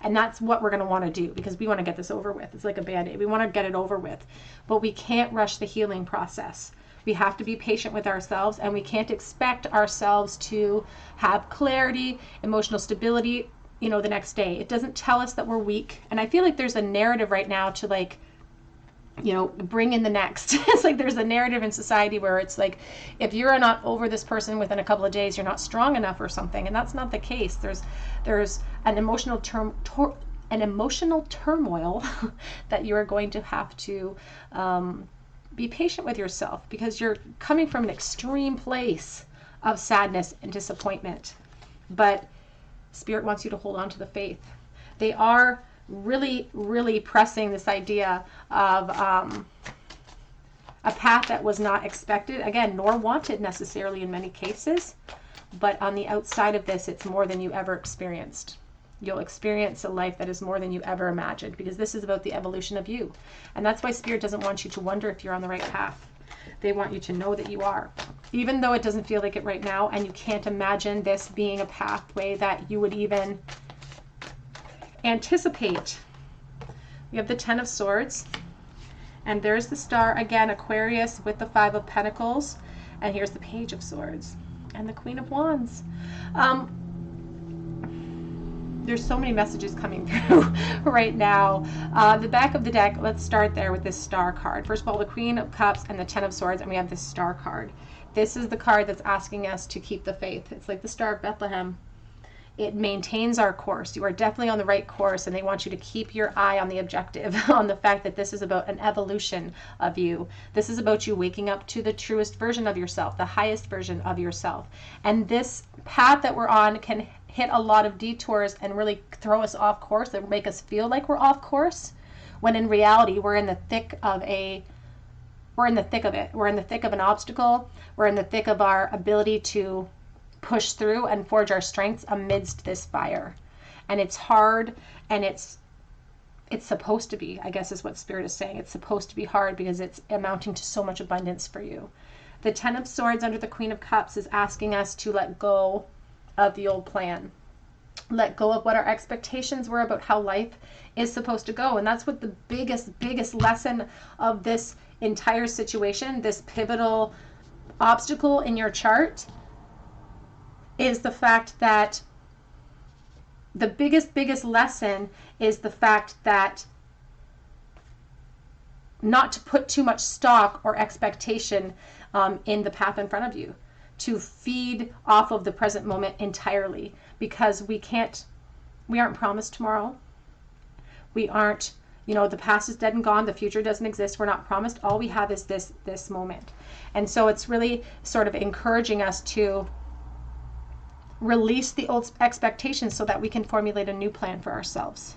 and that's what we're going to want to do, because we want to get this over with. It's like a Band-Aid. We want to get it over with, but we can't rush the healing process. We have to be patient with ourselves, and we can't expect ourselves to have clarity, emotional stability, the next day. It doesn't tell us that we're weak. And I feel like there's a narrative right now to bring in the next. It's like there's a narrative in society where it's like, if you're not over this person within a couple of days, you're not strong enough or something. And that's not the case. There's an emotional turmoil that you are going to have to be patient with yourself, because you're coming from an extreme place of sadness and disappointment. But Spirit wants you to hold on to the faith. They are really, really pressing this idea of a path that was not expected, again, nor wanted necessarily in many cases. But on the outside of this, it's more than you ever experienced. You'll experience a life that is more than you ever imagined, because this is about the evolution of you. And that's why Spirit doesn't want you to wonder if you're on the right path. They want you to know that you are. Even though it doesn't feel like it right now, and you can't imagine this being a pathway that you would even anticipate. We have the Ten of Swords, and there's the Star again, Aquarius, with the Five of Pentacles, and here's the Page of Swords and the Queen of Wands. There's so many messages coming through right now. The back of the deck, let's start there with this Star card. First of all, the Queen of Cups and the Ten of Swords, and we have this Star card. This is the card that's asking us to keep the faith. It's like the Star of Bethlehem. It maintains our course. You are definitely on the right course, and they want you to keep your eye on the objective, on the fact that this is about an evolution of you. This is about you waking up to the truest version of yourself, the highest version of yourself. And this path that we're on can hit a lot of detours and really throw us off course and make us feel like we're off course, when in reality we're in the thick of it. We're in the thick of an obstacle. We're in the thick of our ability to push through and forge our strengths amidst this fire. And it's hard, and it's supposed to be, I guess is what Spirit is saying. It's supposed to be hard because it's amounting to so much abundance for you. The Ten of Swords under the Queen of Cups is asking us to let go of the old plan. Let go of what our expectations were about how life is supposed to go. And that's what the biggest lesson of this entire situation, this pivotal obstacle in your chart, is the fact that the biggest lesson is the fact that not to put too much stock or expectation in the path in front of you, to feed off of the present moment entirely, because we aren't promised tomorrow. We aren't, the past is dead and gone, the future doesn't exist, we're not promised. All we have is this moment. And so it's really sort of encouraging us to release the old expectations so that we can formulate a new plan for ourselves.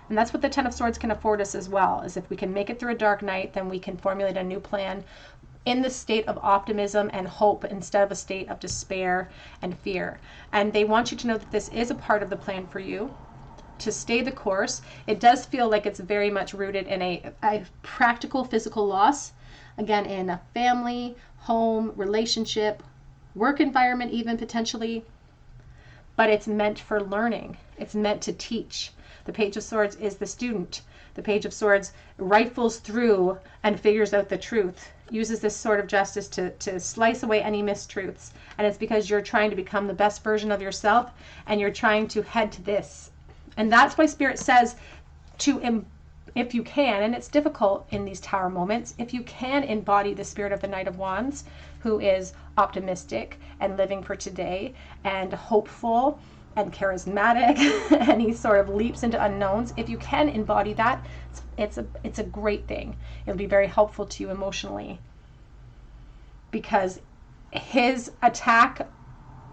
And that's what the Ten of Swords can afford us as well, is if we can make it through a dark night, then we can formulate a new plan in the state of optimism and hope instead of a state of despair and fear. And they want you to know that this is a part of the plan for you, to stay the course. It does feel like it's very much rooted in a practical physical loss, again, in a family, home, relationship, work environment even potentially, but it's meant for learning. It's meant to teach. The Page of Swords is the student. The Page of Swords rifles through and figures out the truth, uses this sword of justice to slice away any mistruths. And it's because you're trying to become the best version of yourself, and you're trying to head to this. And that's why Spirit says if you can, and it's difficult in these Tower moments, if you can embody the spirit of the Knight of Wands, who is optimistic and living for today and hopeful and charismatic, and he sort of leaps into unknowns. If you can embody that, it's a great thing. It'll be very helpful to you emotionally, because his attack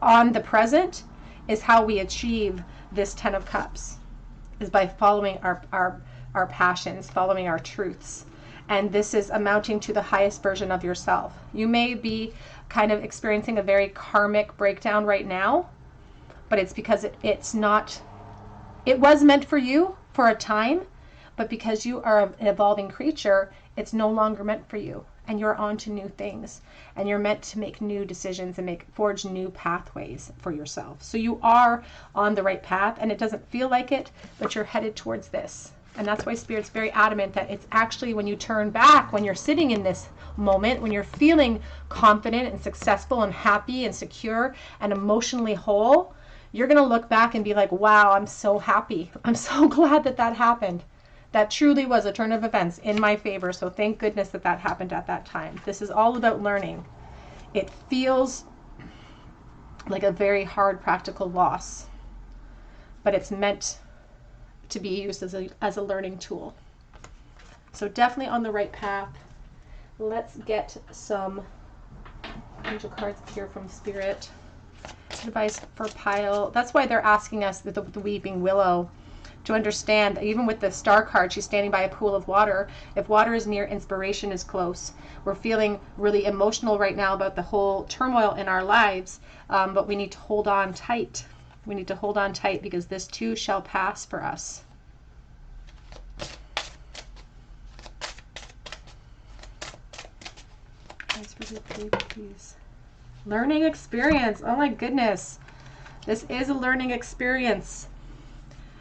on the present is how we achieve this 10 of Cups, is by following our passions, following our truths. And this is amounting to the highest version of yourself. You may be kind of experiencing a very karmic breakdown right now, but it's because it was meant for you for a time, but because you are an evolving creature, it's no longer meant for you. And you're on to new things, and you're meant to make new decisions and forge new pathways for yourself. So you are on the right path, and it doesn't feel like it, but you're headed towards this. And that's why Spirit's very adamant that it's actually when you turn back, when you're sitting in this moment, when you're feeling confident and successful and happy and secure and emotionally whole, you're going to look back and be like, wow, I'm so happy. I'm so glad that that happened. That truly was a turn of events in my favor. So thank goodness that that happened at that time. This is all about learning. It feels like a very hard practical loss, but it's meant to be used as a learning tool. So definitely on the right path. Let's get some angel cards here from Spirit. Advice for pile. That's why they're asking us with the weeping willow to understand that even with the star card, she's standing by a pool of water. If water is near, inspiration is close. We're feeling really emotional right now about the whole turmoil in our lives, but we need to hold on tight. We need to hold on tight, because this too shall pass for us. Please. Learning experience. Oh my goodness. This is a learning experience.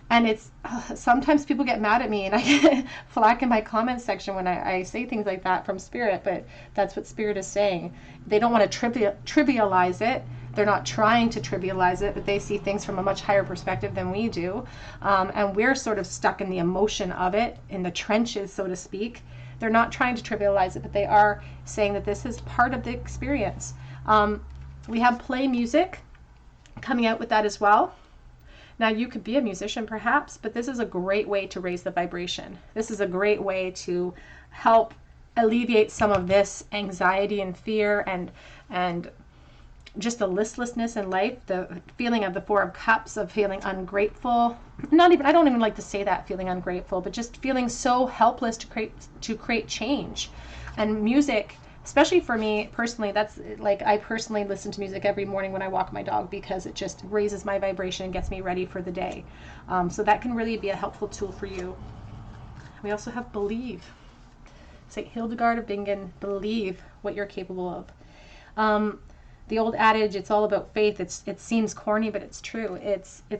And it's sometimes people get mad at me, and I get flack in my comment section when I say things like that from Spirit, but that's what Spirit is saying. They don't want to trivialize it. They're not trying to trivialize it, but they see things from a much higher perspective than we do. And we're sort of stuck in the emotion of it, in the trenches, so to speak. They're not trying to trivialize it, but they are saying that this is part of the experience. We have play music coming out with that as well. Now, you could be a musician perhaps, but this is a great way to raise the vibration. This is a great way to help alleviate some of this anxiety and fear and just the listlessness in life, the feeling of the Four of Cups, of feeling ungrateful. I don't even like to say that, feeling ungrateful, but just feeling so helpless to create change. And music, especially for me personally, that's like, I personally listen to music every morning when I walk my dog, because it just raises my vibration and gets me ready for the day. So that can really be a helpful tool for you. We also have believe. St. Hildegard of Bingen, believe what you're capable of. The old adage, it's all about faith. It seems corny, but it's true.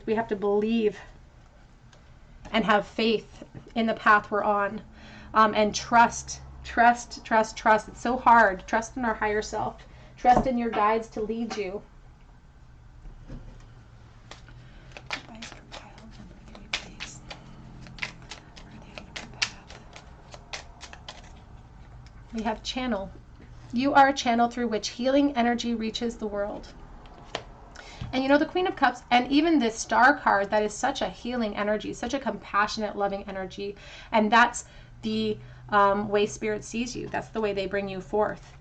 We have to believe and have faith in the path we're on, and trust. It's so hard. Trust in our higher self. Trust in your guides to lead you. Advice for pile number 3, please. We have channel. You are a channel through which healing energy reaches the world. And you know, the Queen of Cups, and even this Star card, that is such a healing energy, such a compassionate, loving energy. And that's the way Spirit sees you. That's the way they bring you forth.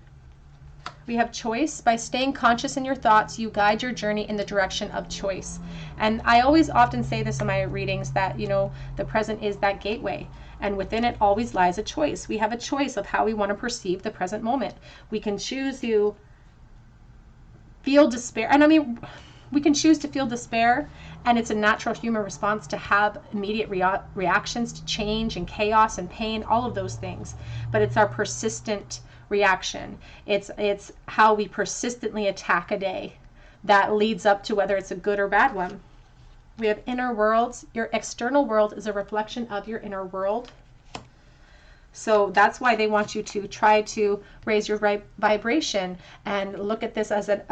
We have choice. By staying conscious in your thoughts, you guide your journey in the direction of choice. And I always often say this in my readings, that, you know, the present is that gateway, and within it always lies a choice. We have a choice of how we want to perceive the present moment. We can choose to feel despair. And I mean, we can choose to feel despair, and it's a natural human response to have immediate reactions to change and chaos and pain, all of those things. But it's our persistent reaction. It's how we persistently attack a day that leads up to whether it's a good or bad one. We have inner worlds. Your external world is a reflection of your inner world. So that's why they want you to try to raise your vibration and look at this as an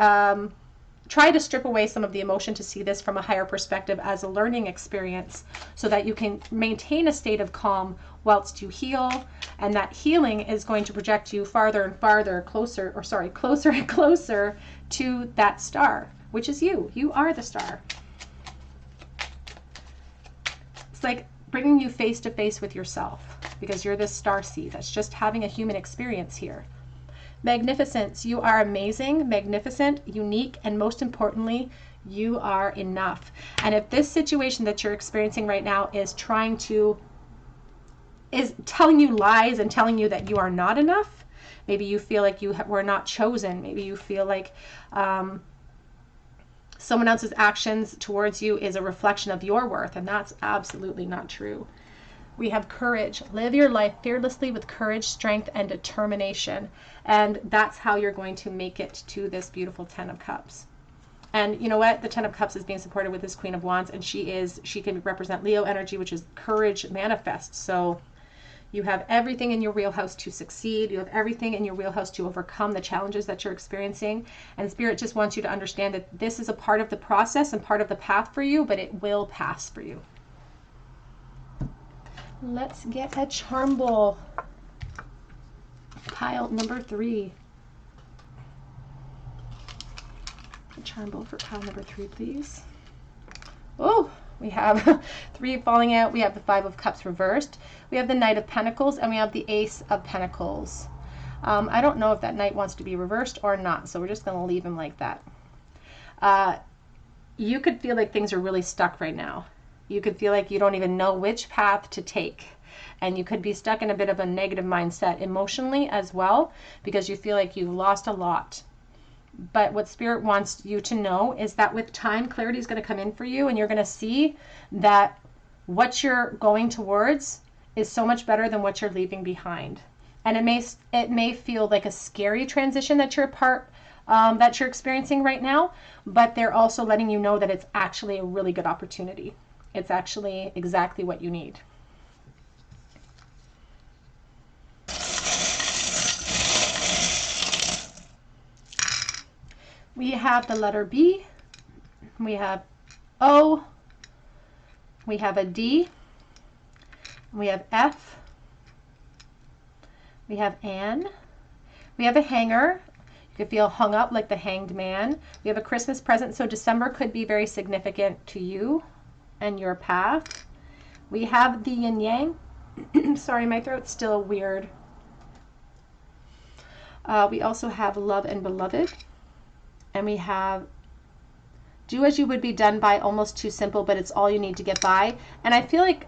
try to strip away some of the emotion to see this from a higher perspective as a learning experience, so that you can maintain a state of calm whilst you heal. And that healing is going to project you farther and farther, closer and closer to that star, which is you. You are the star. It's like bringing you face to face with yourself, because you're this starseed that's just having a human experience here. Magnificence, you are amazing, magnificent, unique, and most importantly, you are enough. And if this situation that you're experiencing right now is telling you lies and telling you that you are not enough, maybe you feel like you were not chosen, maybe you feel like someone else's actions towards you is a reflection of your worth, and that's absolutely not true. We have courage. Live your life fearlessly with courage, strength, and determination. And that's how you're going to make it to this beautiful 10 of Cups. And you know what? The 10 of Cups is being supported with this Queen of Wands, and she can represent Leo energy, which is courage manifest. So you have everything in your wheelhouse to succeed. You have everything in your wheelhouse to overcome the challenges that you're experiencing. And Spirit just wants you to understand that this is a part of the process and part of the path for you, but it will pass for you. Let's get a charm bowl. Pile number 3. A charm bowl for pile number 3, please. Oh, we have 3 falling out. We have the 5 of Cups reversed. We have the Knight of Pentacles, and we have the Ace of Pentacles. I don't know if that Knight wants to be reversed or not, so we're just going to leave him like that. You could feel like things are really stuck right now. You could feel like you don't even know which path to take. And you could be stuck in a bit of a negative mindset emotionally as well, because you feel like you've lost a lot. But what Spirit wants you to know is that with time, clarity is going to come in for you, and you're going to see that what you're going towards is so much better than what you're leaving behind. And it may feel like a scary transition that you're experiencing right now, but they're also letting you know that it's actually a really good opportunity. It's actually exactly what you need. We have the letter B, we have O, we have a D, we have F, we have N, we have a hanger. You could feel hung up like the Hanged Man. We have a Christmas present, so December could be very significant to you and your path. We have the Yin Yang. Sorry, my throat's still weird. We also have Love and Beloved. And we have Do as you would be done by, almost too simple, but it's all you need to get by. And I feel like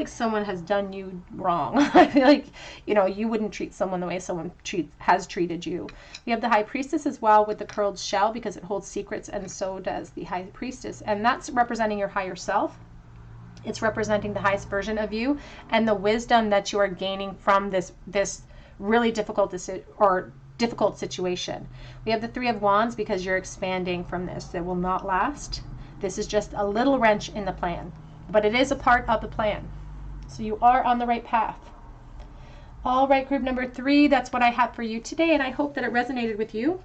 someone has done you wrong. I feel like, you wouldn't treat someone the way someone has treated you. We have the High Priestess as well with the curled shell, because it holds secrets, and so does the High Priestess. And that's representing your higher self. It's representing the highest version of you and the wisdom that you are gaining from this really difficult situation. We have the 3 of Wands because you're expanding from this. It will not last. This is just a little wrench in the plan, but it is a part of the plan. So you are on the right path. All right, group number 3, that's what I have for you today, and I hope that it resonated with you.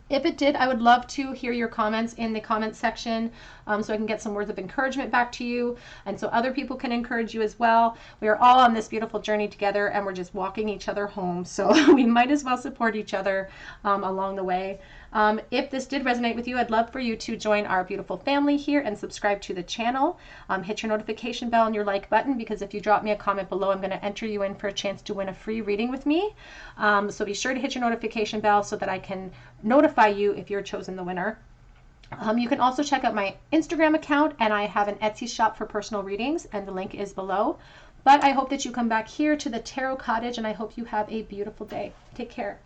If it did, I would love to hear your comments in the comments section, so I can get some words of encouragement back to you, and so other people can encourage you as well. We are all on this beautiful journey together, and we're just walking each other home, so we might as well support each other along the way. If this did resonate with you, I'd love for you to join our beautiful family here and subscribe to the channel. Hit your notification bell and your like button, because if you drop me a comment below, I'm going to enter you in for a chance to win a free reading with me. So be sure to hit your notification bell so that I can notify you if you're chosen the winner. You can also check out my Instagram account, and I have an Etsy shop for personal readings, and the link is below. But I hope that you come back here to the Tarot Cottage, and I hope you have a beautiful day. Take care.